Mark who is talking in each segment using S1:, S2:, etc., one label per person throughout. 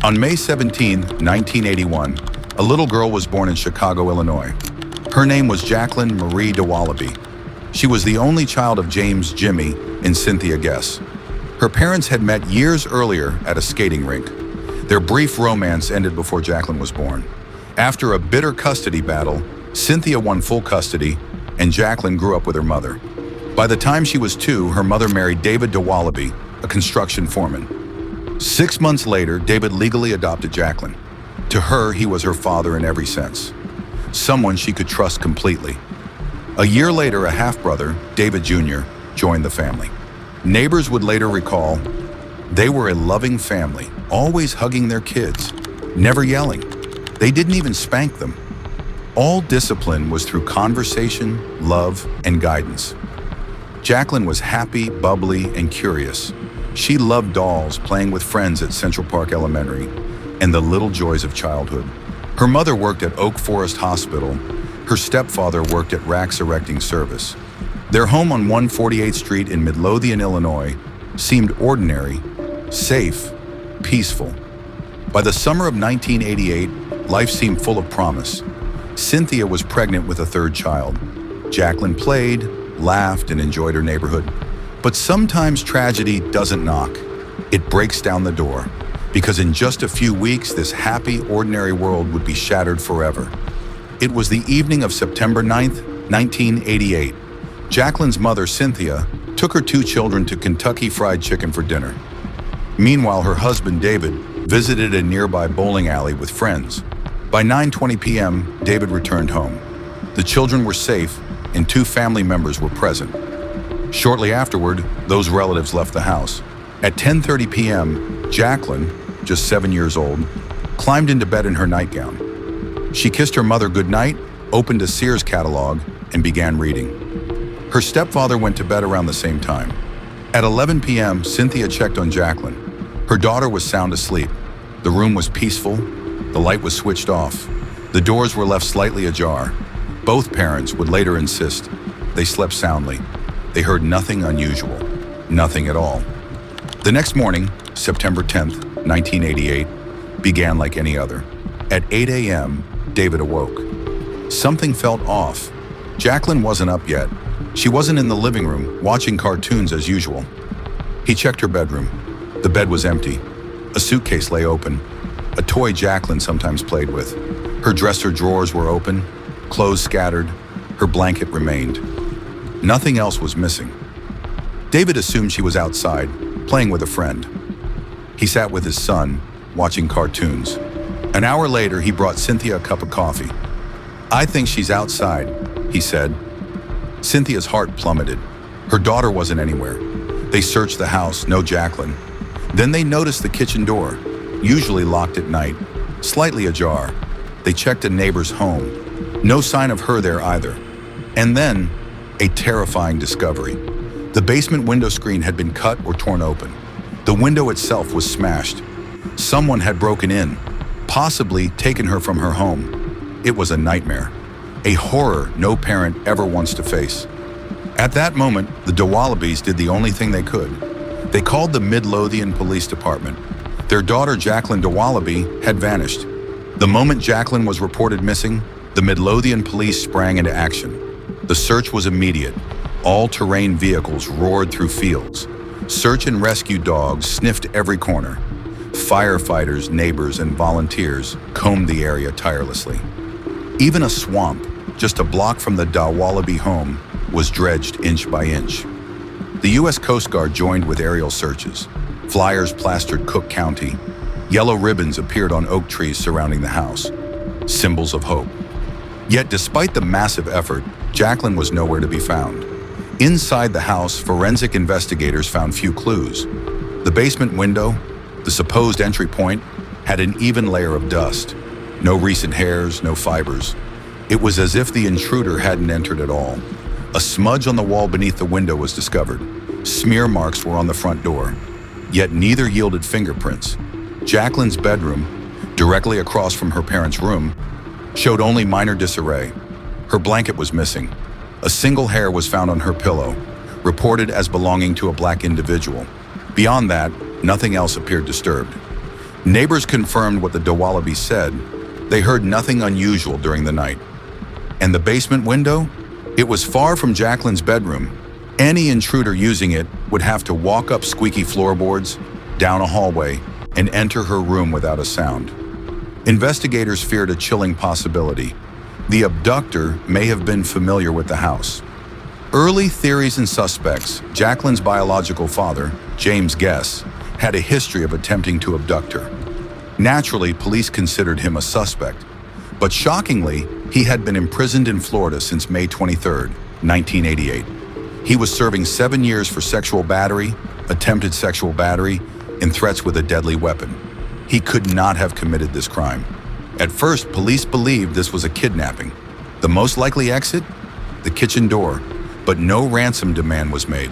S1: On May 17, 1981, a little girl was born in Chicago, Illinois. Her name was Jaclyn Marie Dowaliby. She was the only child of James Jimmy and Cynthia Guess. Her parents had met years earlier at a skating rink. Their brief romance ended before Jaclyn was born. After a bitter custody battle, Cynthia won full custody, and Jaclyn grew up with her mother. By the time she was 2, her mother married David Dowaliby, a construction foreman. 6 months later, David legally adopted Jaclyn. To her, he was her father in every sense, someone she could trust completely. A year later, a half-brother, David Jr., joined the family. Neighbors would later recall, they were a loving family, always hugging their kids, never yelling. They didn't even spank them. All discipline was through conversation, love, and guidance. Jaclyn was happy, bubbly, and curious. She loved dolls, playing with friends at Central Park Elementary, and the little joys of childhood. Her mother worked at Oak Forest Hospital. Her stepfather worked at Rax Erecting Service. Their home on 148th Street in Midlothian, Illinois, seemed ordinary, safe, peaceful. By the summer of 1988, life seemed full of promise. Cynthia was pregnant with a 3rd child. Jaclyn played, laughed, and enjoyed her neighborhood. But sometimes tragedy doesn't knock. It breaks down the door. Because in just a few weeks, this happy, ordinary world would be shattered forever. It was the evening of September 9th, 1988. Jaclyn's mother, Cynthia, took her 2 children to Kentucky Fried Chicken for dinner. Meanwhile, her husband, David, visited a nearby bowling alley with friends. By 9:20 p.m., David returned home. The children were safe, and 2 family members were present. Shortly afterward, those relatives left the house. At 10:30 p.m., Jaclyn, just 7 years old, climbed into bed in her nightgown. She kissed her mother goodnight, opened a Sears catalog, and began reading. Her stepfather went to bed around the same time. At 11 p.m., Cynthia checked on Jaclyn. Her daughter was sound asleep. The room was peaceful. The light was switched off. The doors were left slightly ajar. Both parents would later insist they slept soundly. They heard nothing unusual, nothing at all. The next morning, September 10th, 1988, began like any other. At 8 a.m., David awoke. Something felt off. Jaclyn wasn't up yet. She wasn't in the living room, watching cartoons as usual. He checked her bedroom. The bed was empty. A suitcase lay open, a toy Jaclyn sometimes played with. Her dresser drawers were open, clothes scattered, her blanket remained. Nothing else was missing. David assumed she was outside, playing with a friend. He sat with his son, watching cartoons. An hour later, he brought Cynthia a cup of coffee. "I think she's outside," he said. Cynthia's heart plummeted. Her daughter wasn't anywhere. They searched the house, no Jaclyn. Then they noticed the kitchen door, usually locked at night, slightly ajar. They checked a neighbor's home. No sign of her there either. And then, a terrifying discovery. The basement window screen had been cut or torn open. The window itself was smashed. Someone had broken in, possibly taken her from her home. It was a nightmare, a horror no parent ever wants to face. At that moment, the Dowalibys did the only thing they could. They called the Midlothian Police Department. Their daughter, Jaclyn Dowaliby, had vanished. The moment Jaclyn was reported missing, the Midlothian police sprang into action. The search was immediate. All-terrain vehicles roared through fields. Search and rescue dogs sniffed every corner. Firefighters, neighbors, and volunteers combed the area tirelessly. Even a swamp, just a block from the Dowaliby home, was dredged inch by inch. The U.S. Coast Guard joined with aerial searches. Flyers plastered Cook County. Yellow ribbons appeared on oak trees surrounding the house, symbols of hope. Yet despite the massive effort, Jaclyn was nowhere to be found. Inside the house, forensic investigators found few clues. The basement window, the supposed entry point, had an even layer of dust. No recent hairs, no fibers. It was as if the intruder hadn't entered at all. A smudge on the wall beneath the window was discovered. Smear marks were on the front door. Yet neither yielded fingerprints. Jaclyn's bedroom, directly across from her parents' room, showed only minor disarray. Her blanket was missing. A single hair was found on her pillow, reported as belonging to a black individual. Beyond that, nothing else appeared disturbed. Neighbors confirmed what the Dowalibys said. They heard nothing unusual during the night. And the basement window? It was far from Jaclyn's bedroom. Any intruder using it would have to walk up squeaky floorboards, down a hallway, and enter her room without a sound. Investigators feared a chilling possibility. The abductor may have been familiar with the house. Early theories and suspects: Jaclyn's biological father, James Guess, had a history of attempting to abduct her. Naturally, police considered him a suspect, but shockingly, he had been imprisoned in Florida since May 23, 1988. He was serving 7 years for sexual battery, attempted sexual battery, and threats with a deadly weapon. He could not have committed this crime. At first, police believed this was a kidnapping. The most likely exit? The kitchen door, but no ransom demand was made.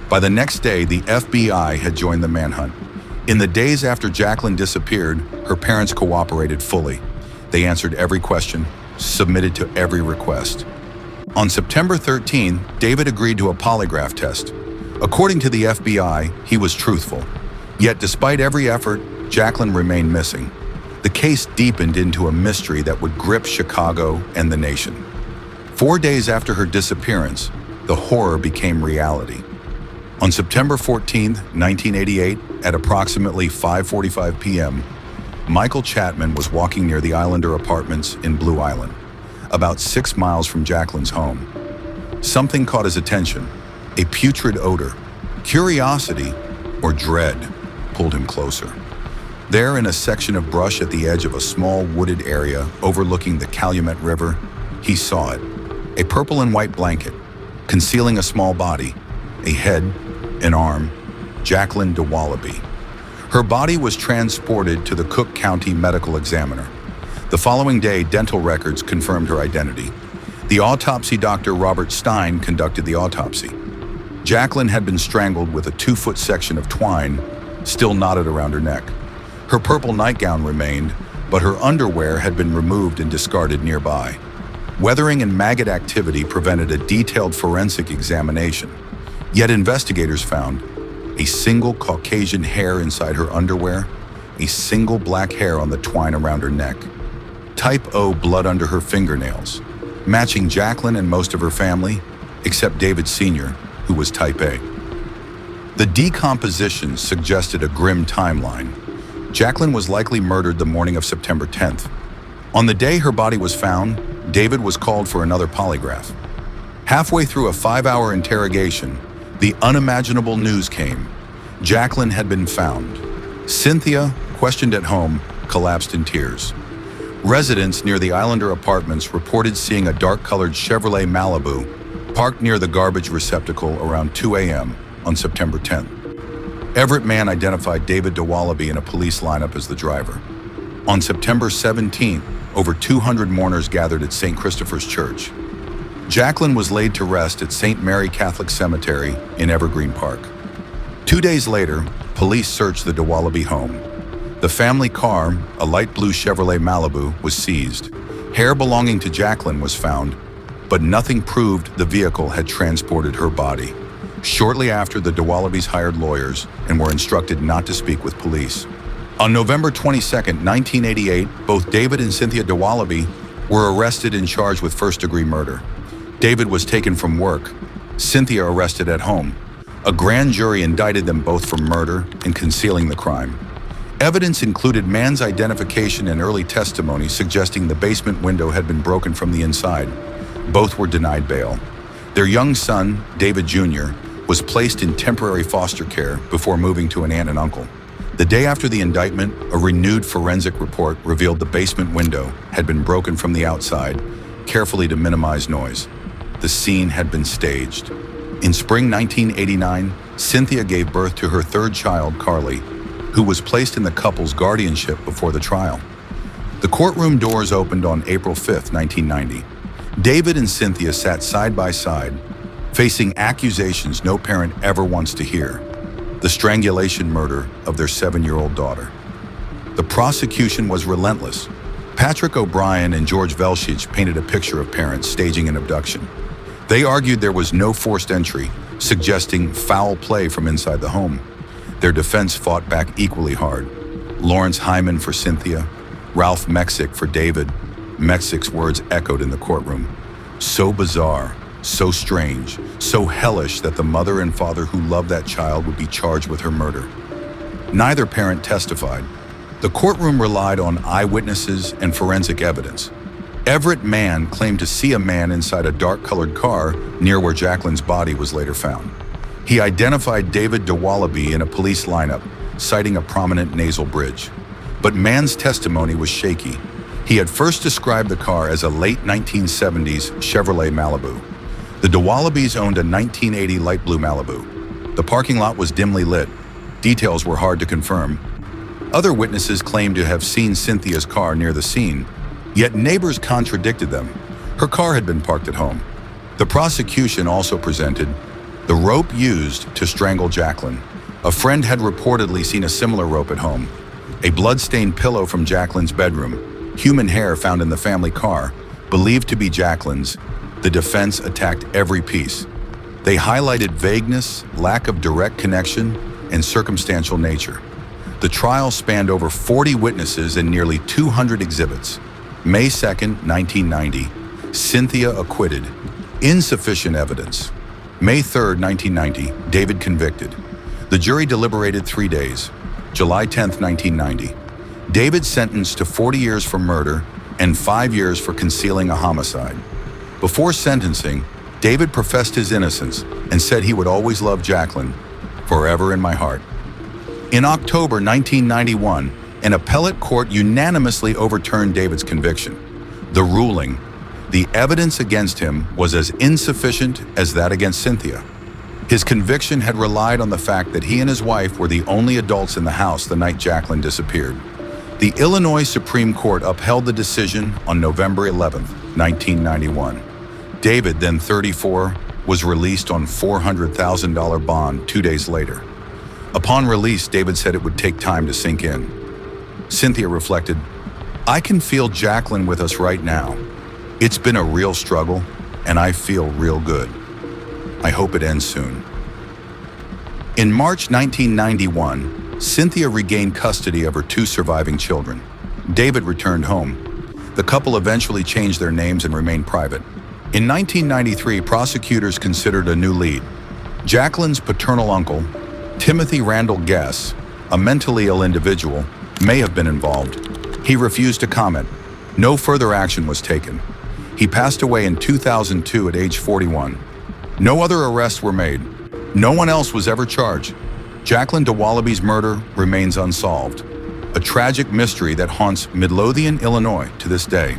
S1: By the next day, the FBI had joined the manhunt. In the days after Jaclyn disappeared, her parents cooperated fully. They answered every question, submitted to every request. On September 13, David agreed to a polygraph test. According to the FBI, he was truthful. Yet despite every effort, Jaclyn remained missing. The case deepened into a mystery that would grip Chicago and the nation. 4 days after her disappearance, the horror became reality. On September 14, 1988, at approximately 5:45 p.m., Michael Chapman was walking near the Islander Apartments in Blue Island, about 6 miles from Jaclyn's home. Something caught his attention: a putrid odor. Curiosity, or dread, pulled him closer. There, in a section of brush at the edge of a small wooded area overlooking the Calumet River, he saw it: a purple and white blanket, concealing a small body, a head, an arm. Jaclyn Dowaliby. Her body was transported to the Cook County Medical Examiner. The following day, dental records confirmed her identity. The autopsy doctor, Robert Stein, conducted the autopsy. Jaclyn had been strangled with a 2-foot section of twine still knotted around her neck. Her purple nightgown remained, but her underwear had been removed and discarded nearby. Weathering and maggot activity prevented a detailed forensic examination. Yet investigators found a single Caucasian hair inside her underwear, a single black hair on the twine around her neck. Type O blood under her fingernails, matching Jaclyn and most of her family, except David Sr., who was type A. The decomposition suggested a grim timeline. Jaclyn was likely murdered the morning of September 10th. On the day her body was found, David was called for another polygraph. Halfway through a 5-hour interrogation, the unimaginable news came. Jaclyn had been found. Cynthia, questioned at home, collapsed in tears. Residents near the Islander Apartments reported seeing a dark-colored Chevrolet Malibu parked near the garbage receptacle around 2 a.m. on September 10th. Everett Mann identified David Dowaliby in a police lineup as the driver. On September 17th, over 200 mourners gathered at St. Christopher's Church. Jaclyn was laid to rest at St. Mary Catholic Cemetery in Evergreen Park. 2 days later, police searched the Dowaliby home. The family car, a light blue Chevrolet Malibu, was seized. Hair belonging to Jaclyn was found, but nothing proved the vehicle had transported her body. Shortly after, the Dowalibys hired lawyers and were instructed not to speak with police. On November 22, 1988, both David and Cynthia Dowaliby were arrested and charged with first-degree murder. David was taken from work, Cynthia arrested at home. A grand jury indicted them both for murder and concealing the crime. Evidence included Mann's identification and early testimony suggesting the basement window had been broken from the inside. Both were denied bail. Their young son, David Jr., was placed in temporary foster care before moving to an aunt and uncle. The day after the indictment, a renewed forensic report revealed the basement window had been broken from the outside, carefully to minimize noise. The scene had been staged. In spring 1989, Cynthia gave birth to her third child, Carly, who was placed in the couple's guardianship before the trial. The courtroom doors opened on April 5, 1990. David and Cynthia sat side by side, facing accusations no parent ever wants to hear: the strangulation murder of their 7-year-old daughter. The prosecution was relentless. Patrick O'Brien and George Velshich painted a picture of parents staging an abduction. They argued there was no forced entry, suggesting foul play from inside the home. Their defense fought back equally hard. Lawrence Hyman for Cynthia, Ralph Mexick for David. Mexick's words echoed in the courtroom. So bizarre, so strange, so hellish that the mother and father who loved that child would be charged with her murder. Neither parent testified. The courtroom relied on eyewitnesses and forensic evidence. Everett Mann claimed to see a man inside a dark-colored car near where Jaclyn's body was later found. He identified David Dowaliby in a police lineup, citing a prominent nasal bridge. But Mann's testimony was shaky. He had first described the car as a late 1970s Chevrolet Malibu. The Dowalibys owned a 1980 light blue Malibu. The parking lot was dimly lit. Details were hard to confirm. Other witnesses claimed to have seen Cynthia's car near the scene, yet neighbors contradicted them. Her car had been parked at home. The prosecution also presented the rope used to strangle Jaclyn. A friend had reportedly seen a similar rope at home. A blood-stained pillow from Jaclyn's bedroom. Human hair found in the family car, believed to be Jaclyn's. The defense attacked every piece. They highlighted vagueness, lack of direct connection, and circumstantial nature. The trial spanned over 40 witnesses and nearly 200 exhibits. May 2nd, 1990, Cynthia acquitted. Insufficient evidence. May 3rd, 1990, David convicted. The jury deliberated 3 days. July 10th, 1990. David sentenced to 40 years for murder and 5 years for concealing a homicide. Before sentencing, David professed his innocence and said he would always love Jaclyn, forever in my heart. In October 1991, an appellate court unanimously overturned David's conviction. The ruling, the evidence against him was as insufficient as that against Cynthia. His conviction had relied on the fact that he and his wife were the only adults in the house the night Jaclyn disappeared. The Illinois Supreme Court upheld the decision on November 11, 1991. David, then 34, was released on $400,000 bond 2 days later. Upon release, David said it would take time to sink in. Cynthia reflected, "I can feel Jaclyn with us right now. It's been a real struggle, and I feel real good. I hope it ends soon." In March 1991, Cynthia regained custody of her 2 surviving children. David returned home. The couple eventually changed their names and remained private. In 1993, prosecutors considered a new lead. Jaclyn's paternal uncle, Timothy Randall Guess, a mentally ill individual, may have been involved. He refused to comment. No further action was taken. He passed away in 2002 at age 41. No other arrests were made. No one else was ever charged. Jaclyn Dowaliby's murder remains unsolved, a tragic mystery that haunts Midlothian, Illinois to this day.